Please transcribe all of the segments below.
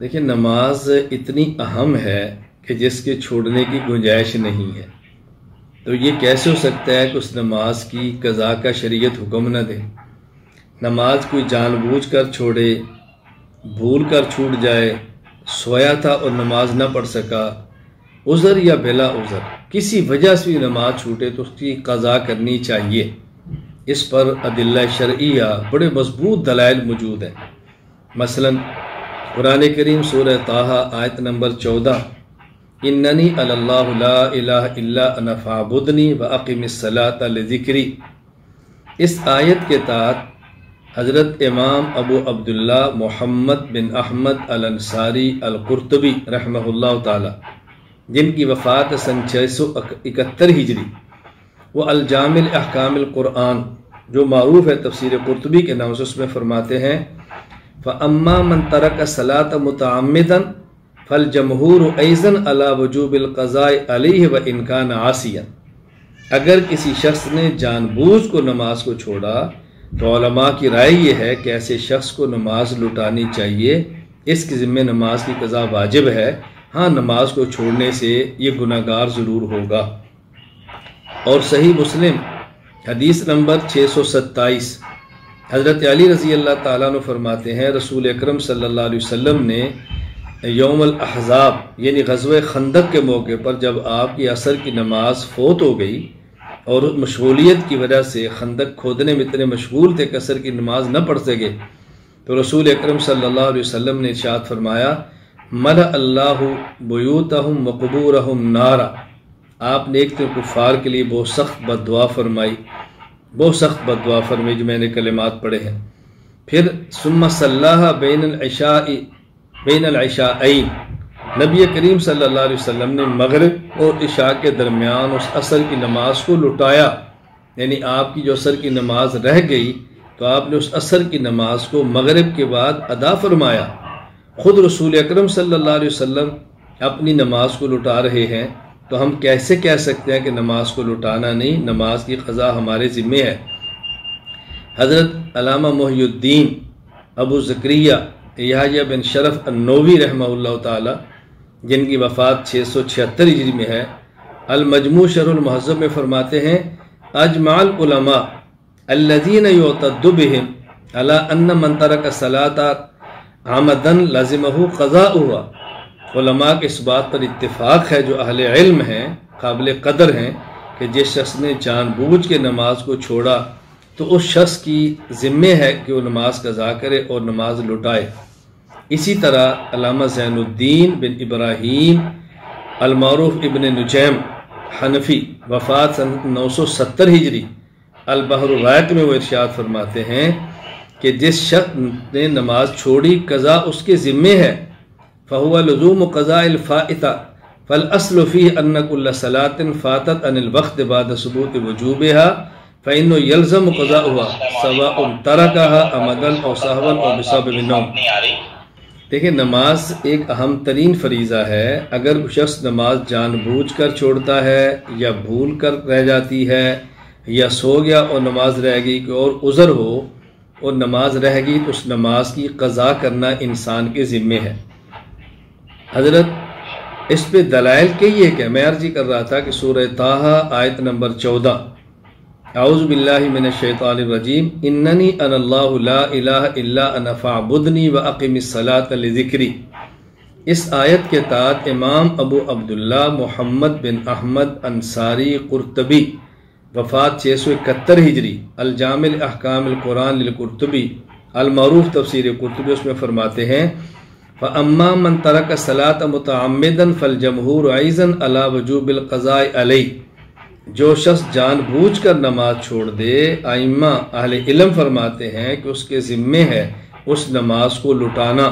دیکھیں، نماز اتنی اہم ہے کہ جس کے چھوڑنے کی گنجائش نہیں ہے۔ تو یہ کیسے ہو سکتا ہے کہ اس نماز کی قضا کا شریعت حکم نہ دے؟ نماز کوئی جان بوجھ کر چھوڑے، بھول کر چھوٹ جائے، سویا تھا اور نماز نہ پڑھ سکا، عذر یا بلا عذر کسی وجہ سے بھی نماز چھوٹے تو اس کی قضا کرنی چاہیے۔ اس پر ادلہ شرعیہ بڑے مضبوط دلائل موجود ہیں۔ مثلا قرآن کریم سورہ طٰہٰ آیت نمبر 14، اننی اللہ لا الہ الا انا فاعبدنی واقم الصلاۃ لذکری، اس آیت کے تحت حضرت امام ابو عبداللہ محمد بن احمد الانصاری القرطبی رحمہ اللہ تعالی، جن کی وفات سن 671 ہجری، وہ الجامع احکام القرآن جو معروف ہے تفسیر قرطبی کے نام سے، اس میں فرماتے ہیں فَأَمَّا مَنْ تَرَكَ الصَّلَاةَ مُتَعَمِّدًا فَالْجَمْهُورُ أَيْضًا عَلَى وُجُوبِ الْقَضَاءِ عَلَيْهِ وَإِنْ كَانَ عَاصِيًا۔ اگر کسی شخص نے جان بوجھ کو نماز کو چھوڑا تو علماء کی رائے یہ ہے کہ ایسے شخص کو نماز لٹانی چاہیے، اس کے ذمہ نماز کی قضا واجب ہے۔ ہاں، نماز کو چھوڑنے سے یہ گناہگار ضرور ہوگا۔ اور صحیح مسلم حدیث نمبر 627، حضرت علی رضی اللہ تعالیٰ عنہ فرماتے ہیں رسول اکرم صلی اللہ علیہ وسلم نے یوم الاحزاب یعنی غزوہ خندق کے موقع پر جب آپ کی عصر کی نماز فوت ہو گئی اور مشغولیت کی وجہ سے خندق کھودنے میں اتنے مشغول تھے کہ عصر کی نماز نہ پڑھ سکے، تو رسول اکرم صلی اللہ علیہ وسلم نے ارشاد فرمایا ملأ اللہ بیوتہم وقبورہم نارا، آپ نے ایک تو کفار کے لیے بہت سخت بد دعا فرمائی، بہت سخت بد دعا فرمائی جو میں نے کلمات پڑھے ہیں۔ پھر ثم صلاها بین العشاءین، نبی کریم صلی اللہ علیہ وسلم نے مغرب اور عشاء کے درمیان اس عصر کی نماز کو لٹایا، یعنی آپ کی جو عصر کی نماز رہ گئی تو آپ نے اس عصر کی نماز کو مغرب کے بعد ادا فرمایا۔ خود رسول اکرم صلی اللہ علیہ وسلم اپنی نماز کو لٹا رہے ہیں، تو ہم کیسے کہہ سکتے ہیں کہ نماز کو لٹانا نہیں، نماز کی قضا ہمارے ذمہ ہے۔ حضرت علامہ محی الدین ابو زکریہ یحییٰ بن شرف النووی رحمہ اللہ تعالی، جن کی وفات 676 ہجری میں ہے، المجموع شرح المہذب میں فرماتے ہیں اجمع العلماء الذین یعتد بهم علی ان من ترک الصلاۃ عمدا لازمہ قضاؤہا، علماء کے اس بات پر اتفاق ہے جو اہل علم ہیں، قابل قدر ہیں، کہ جس شخص نے جان بوجھ کے نماز کو چھوڑا تو اس شخص کی ذمہ ہے کہ وہ نماز قضا کرے اور نماز لٹائے۔ اسی طرح علامہ زین الدین بن ابراہیم المعروف ابن نجیم حنفی، وفات سن 970 ہجری، البحر الرائق میں وہ ارشاد فرماتے ہیں کہ جس شخص نے نماز چھوڑی قضا اس کے ذمہ ہے، فهو لزوم قضاء الفائتہ فالاصل فيه ان كل صلاة فاتت عن الوقت بعد ثبوت وجوبها فإنه يلزم قضاؤها سواء تركها عمدا او سهوا او بسبب النوم۔ دیکھیں، نماز ایک اہم ترین فریضہ ہے۔ اگر شخص نماز جان بوجھ کر چھوڑتا ہے یا بھول کر رہ جاتی ہے یا سو گیا اور نماز رہ گئی، کہ اور عذر ہو اور نماز رہ گئی، تو اس نماز کی قضا کرنا انسان کے ذمے ہے۔ حضرت اس پہ دلائل کئی ہے کہ میں عرض کر رہا تھا کہ سورہ طٰہٰ آیت نمبر 14، اعوذ باللہ من الشیطان الرجیم اننی انا اللہ لا الہ الا انا فاعبدنی واقم الصلاۃ لذکری، اس آیت کے تحت امام ابو عبداللہ محمد بن احمد انصاری قرطبی، وفات 671 ہجری، الجامع احکام القرآن للقرطبی، المعروف تفسیر قرطبی، اس میں فرماتے ہیں فَأَمَّا مَنْ تَرَكَ الصَّلَاةَ مُتَعَمِّدًا فَالْجَمْهُورُ أَيْضًا عَلَى وُجُوبِ الْقَضَاءِ عَلَيْهِ، جو شخص جان بوجھ کر نماز چھوڑ دے، ائمہ اہل علم فرماتے ہیں کہ اس کے ذمے ہے اس نماز کو لٹانا،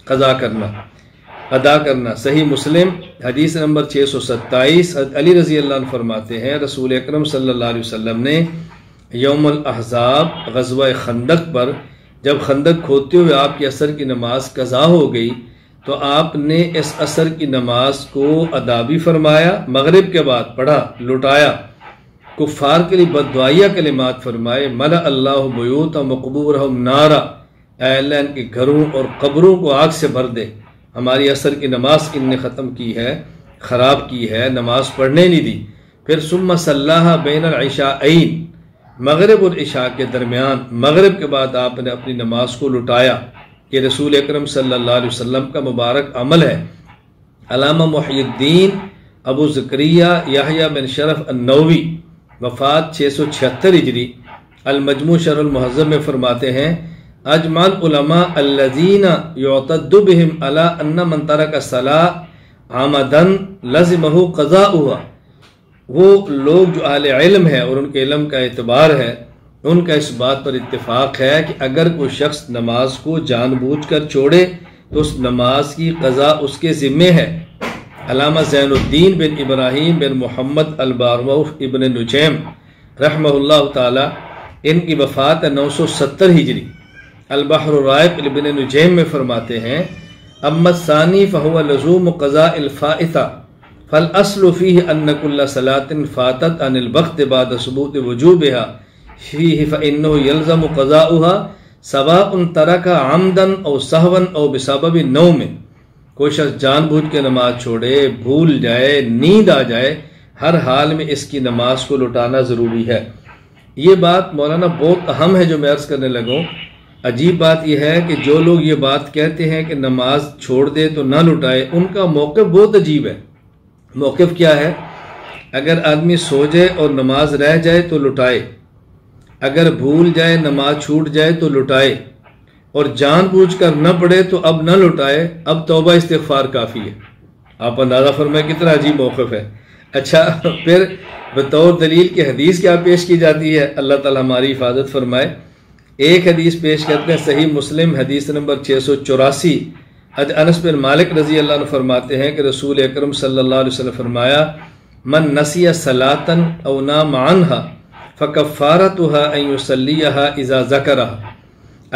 قضا کرنا، ادا کرنا۔ صحیح مسلم حدیث نمبر 627، حضرت علی رضی اللہ عنہ فرماتے ہیں رسول اکرم صلی اللہ علیہ وسلم نے یوم الاحزاب غزوہ خندق پر جب خندق کھودتے ہوئے آپ کی عصر کی نماز قضا ہو گئی تو آپ نے اس عصر کی نماز کو ادا بھی فرمایا، مغرب کے بعد پڑھا، لٹایا، کفار کے لیے بد دعائیہ کلمات فرمائے ملأ اللہ بیوتہم وقبورہم نارا، اے اللہ ان کے گھروں اور قبروں کو آگ سے بھر دے، ہماری عصر کی نماز ان نے ختم کی ہے، خراب کی ہے، نماز پڑھنے نہیں دی۔ پھر ثم صلاها بین العشاءین، مغرب اور عشاء کے درمیان، مغرب کے بعد آپ نے اپنی نماز کو لٹایا۔ یہ رسول اکرم صلی اللہ علیہ وسلم کا مبارک عمل ہے۔ علامہ محی الدین ابو زکریا یحییٰ بن شرف النووی، وفات 676 ہجری، المجموع شرح المہذب میں فرماتے ہیں اجمع العلماء الذین یعتد بهم علی ان من ترک الصلاۃ عمدا لزمہ قضاؤها، وہ لوگ جو اہل علم ہے اور ان کے علم کا اعتبار ہے، ان کا اس بات پر اتفاق ہے کہ اگر کوئی شخص نماز کو جان بوجھ کر چھوڑے تو اس نماز کی قضا اس کے ذمے ہے۔ علامہ زین الدین بن ابراہیم بن محمد البارموف ابن نجیم رحمہ اللہ تعالی، ان کی وفات 970 ہجری، البحر الرائق ابن نجیم میں فرماتے ہیں اما الثانی فهو لزوم قضاء الفائتہ فالاصل فيه ان كل صلاة فاتت عن الوقت بعد ثبوت وجوبها فيه فانه يلزم قضاؤها سواء ترك عمدا او سهوا او بسبب النوم۔ کوئی شخص جان بوجھ کے نماز چھوڑے، بھول جائے، نیند آ جائے، ہر حال میں اس کی نماز کو لٹانا ضروری ہے۔ یہ بات مولانا بہت اہم ہے جو میں عرض کرنے لگوں۔ عجیب بات یہ ہے کہ جو لوگ یہ بات کہتے ہیں کہ نماز چھوڑ دے تو نہ لٹائے، ان کا موقف بہت عجیب ہے۔ موقف کیا ہے؟ اگر آدمی سو جائے اور نماز رہ جائے تو لٹائے، اگر بھول جائے، نماز چھوٹ جائے تو لٹائے، اور جان بوجھ کر نہ پڑھے تو اب نہ لٹائے، اب توبہ استغفار کافی ہے۔ آپ اندازہ فرمائیں کتنا عجیب موقف ہے۔ اچھا، پھر بطور دلیل کی حدیث کیا پیش کی جاتی ہے؟ اللہ تعالی ہماری حفاظت فرمائے۔ ایک حدیث پیش کرتے ہیں صحیح مسلم حدیث نمبر 684، انس بن مالک رضی اللہ عنہ فرماتے ہیں کہ رسول اکرم صلی اللہ علیہ وسلم فرمایا من نسی صلاۃ او نام عنها فکفارتها ان یصلیها اذا ذکرها،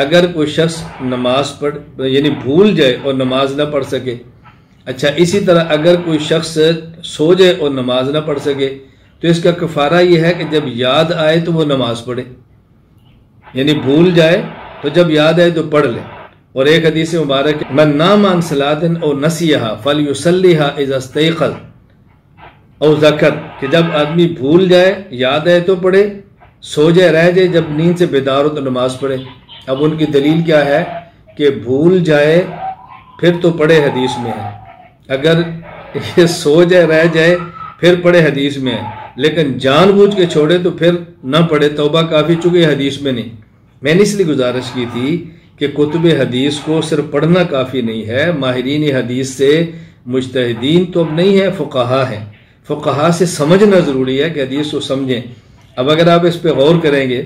اگر کوئی شخص نماز پڑھ یعنی بھول جائے اور نماز نہ پڑھ سکے، اچھا اسی طرح اگر کوئی شخص سو جائے اور نماز نہ پڑھ سکے تو اس کا کفارہ یہ ہے کہ جب یاد آئے تو وہ نماز پڑھے، یعنی بھول جائے تو جب یاد آئے تو پڑھ لے۔ اور ایک حدیث مبارک من نام عن صلاۃ او نسیها فلیصلیها اذا استيقظ او ذکر، کہ جب آدمی بھول جائے، یاد آئے تو پڑھے، سو جائے، رہ جائے، جب نیند سے بیدار ہو تو نماز پڑھے۔ اب ان کی دلیل کیا ہے کہ بھول جائے پھر تو پڑھے، حدیث میں ہے، اگر یہ سو جائے، رہ جائے، پھر پڑھے، حدیث میں ہے، لیکن جان بوجھ کے چھوڑے تو پھر نہ پڑھے، توبہ کافی، چکے حدیث میں نہیں۔ میں نے اس لیے گزارش کی تھی کہ کتب حدیث کو صرف پڑھنا کافی نہیں ہے، ماہرین حدیث سے مجتہدین تو اب نہیں ہے، فقہا ہیں، فقہا سے سمجھنا ضروری ہے کہ حدیث کو سمجھیں۔ اب اگر آپ اس پہ غور کریں گے،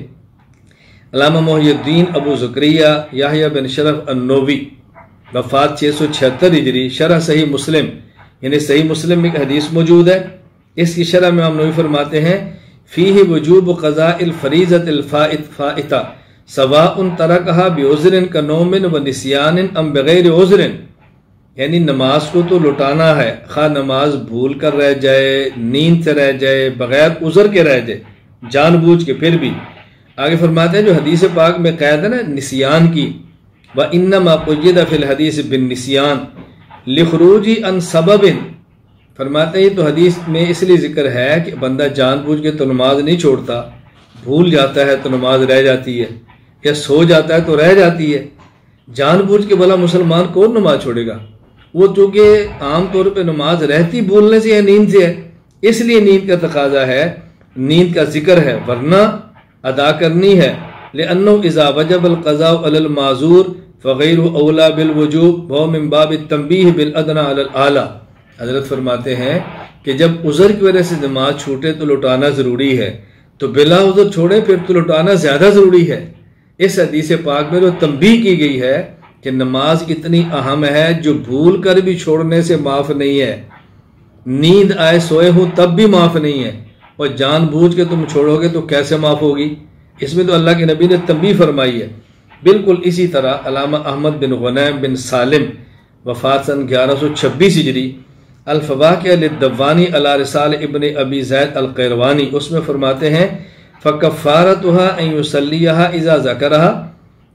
علامہ محی الدین ابو زکریا یحییٰ بن شرف النووی، وفات 676 ہجری، شرح صحیح مسلم، یعنی صحیح مسلم میں ایک حدیث موجود ہے، اس کی شرح میں امام نووی فرماتے ہیں فیہ وجوب قضاء الفریضۃ الفائتہ سواء ترکہا بعذر کنوم ونسیان ام بغیر عذر، یعنی نماز کو تو لٹانا ہے، خواہ نماز بھول کر رہ جائے، نیند سے رہ جائے، بغیر عذر کے رہ جائے، جان بوجھ کے پھر بھی۔ آگے فرماتے ہیں جو حدیث پاک میں قید ہے نا نسیان کی، وَإِنَّمَا قُيِّدَ فِي الْحَدِيثِ بِالنِّسْيَانِ لِخُرُوجِ عَنْ سَبَبٍ، فرماتے ہیں تو حدیث میں اس لیے ذکر ہے کہ بندہ جان بوجھ کے تو نماز نہیں چھوڑتا، بھول جاتا ہے تو نماز رہ جاتی ہے، یا سو جاتا ہے تو رہ جاتی ہے۔ جان بوجھ کے بھلا مسلمان کون نماز چھوڑے گا؟ وہ چونکہ عام طور پہ نماز رہتی بھولنے سے ہے، نیند سے ہے، اس لیے نیند کا تقاضا ہے، نیند کا ذکر ہے، ورنہ ادا کرنی ہے۔ لأنه اذا وجب القضاء على المعذور فغيره اولى بالوجوب وهو من باب التنبيه بالادنى على الاعلى۔ حضرت فرماتے ہیں کہ جب عذر کی وجہ سے نماز چھوٹے تو لٹانا ضروری ہے، تو بلا عذر چھوڑے پھر تو لٹانا زیادہ ضروری ہے۔ اس حدیث پاک میں جو تنبیہ کی گئی ہے کہ نماز اتنی اہم ہے جو بھول کر بھی چھوڑنے سے معاف نہیں ہے، نیند آئے سوئے ہوں تب بھی معاف نہیں ہے، اور جان بوجھ کے تم چھوڑو گے تو کیسے معاف ہوگی؟ اس میں تو اللہ کے نبی نے تنبیہ فرمائی ہے۔ بالکل اسی طرح علامہ احمد بن غنیم بن سالم، وفات سن 1126 ہجری، الفواکہ للدوانی علی رسال ابن ابی زید القیروانی، اس میں فرماتے ہیں فکفارتها ان یصلیها اذا ذکرها،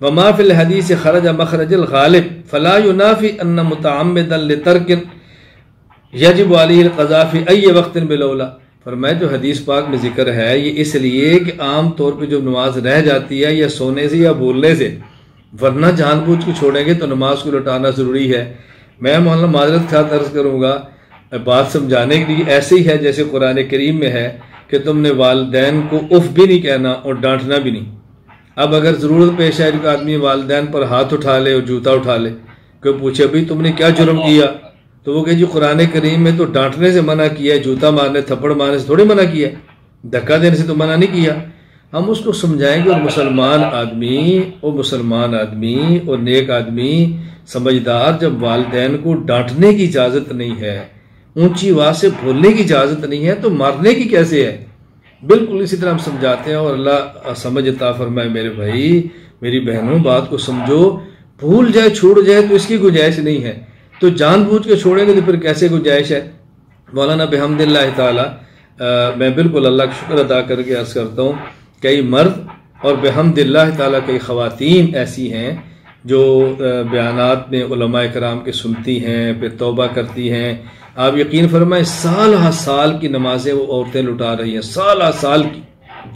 وما فی الحدیث خرج مخرج الغالب فلا ینافی ان متعمدا لترک یجب علیہ القضاء فی ای وقت بالاولی. فرمایا جو حدیث پاک میں ذکر ہے یہ اس لیے کہ عام طور پہ جو نماز رہ جاتی ہے یا سونے سے یا بولنے سے، ورنہ جان بوجھ کے چھوڑیں گے تو نماز کو لوٹانا ضروری ہے. میں مولانا معذرت خواہ عرض کروں گا بات سمجھانے کے لیے، ایسے ہی ہے جیسے قرآن کریم میں ہے کہ تم نے والدین کو اف بھی نہیں کہنا اور ڈانٹنا بھی نہیں. اب اگر ضرورت پیش ہے کہ آدمی والدین پر ہاتھ اٹھا لے اور جوتا اٹھا لے، کوئی پوچھے بھائی تم نے کیا جرم کیا، تو وہ کہ جی قرآن کریم میں تو ڈانٹنے سے منع کیا ہے، جوتا مارنے تھپڑ مارنے سے تھوڑی منع کیا ہے، دھکا دینے سے تو منع نہیں کیا. ہم اس کو سمجھائیں گے. اور مسلمان آدمی اور نیک آدمی سمجھدار جب والدین کو ڈانٹنے کی اجازت نہیں ہے، اونچی آواز سے بولنے کی اجازت نہیں ہے، تو مارنے کی کیسے ہے؟ بالکل اسی طرح ہم سمجھاتے ہیں. اور اللہ سمجھ عطا فرمائے میرے بھائی میری بہنوں، بات کو سمجھو. بھول جائے چھوڑ جائے تو اس کی گنجائش نہیں ہے، تو جان بوجھ کے چھوڑیں گے تو پھر کیسے گنجائش ہے؟ مولانا بحمد اللہ تعالی میں بالکل اللہ کا شکر ادا کر کے عرض کرتا ہوں، کئی مرد اور بحمد اللہ تعالی کئی خواتین ایسی ہیں جو بیانات میں علماء کرام کے سنتی ہیں، پھر توبہ کرتی ہیں. آپ یقین فرمائیں سال ہر سال کی نمازیں وہ عورتیں لٹا رہی ہیں، سال ہر سال کی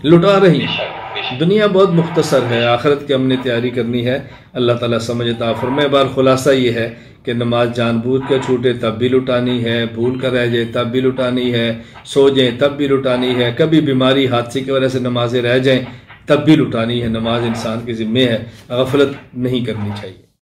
لٹا رہی ہیں. دنیا بہت مختصر ہے، آخرت کی ہم نے تیاری کرنی ہے. اللہ تعالیٰ سمجھ عطا فرمائے. بار خلاصہ یہ ہے کہ نماز جان بوجھ کر چھوٹے تب بھی لٹانی ہے، بھول کر رہ جائے تب بھی لٹانی ہے، سو جائیں تب بھی لٹانی ہے، کبھی بیماری حادثے کی وجہ سے نمازیں رہ جائیں تب بھی لٹانی ہے. نماز انسان کے ذمے ہے، غفلت نہیں کرنی چاہیے.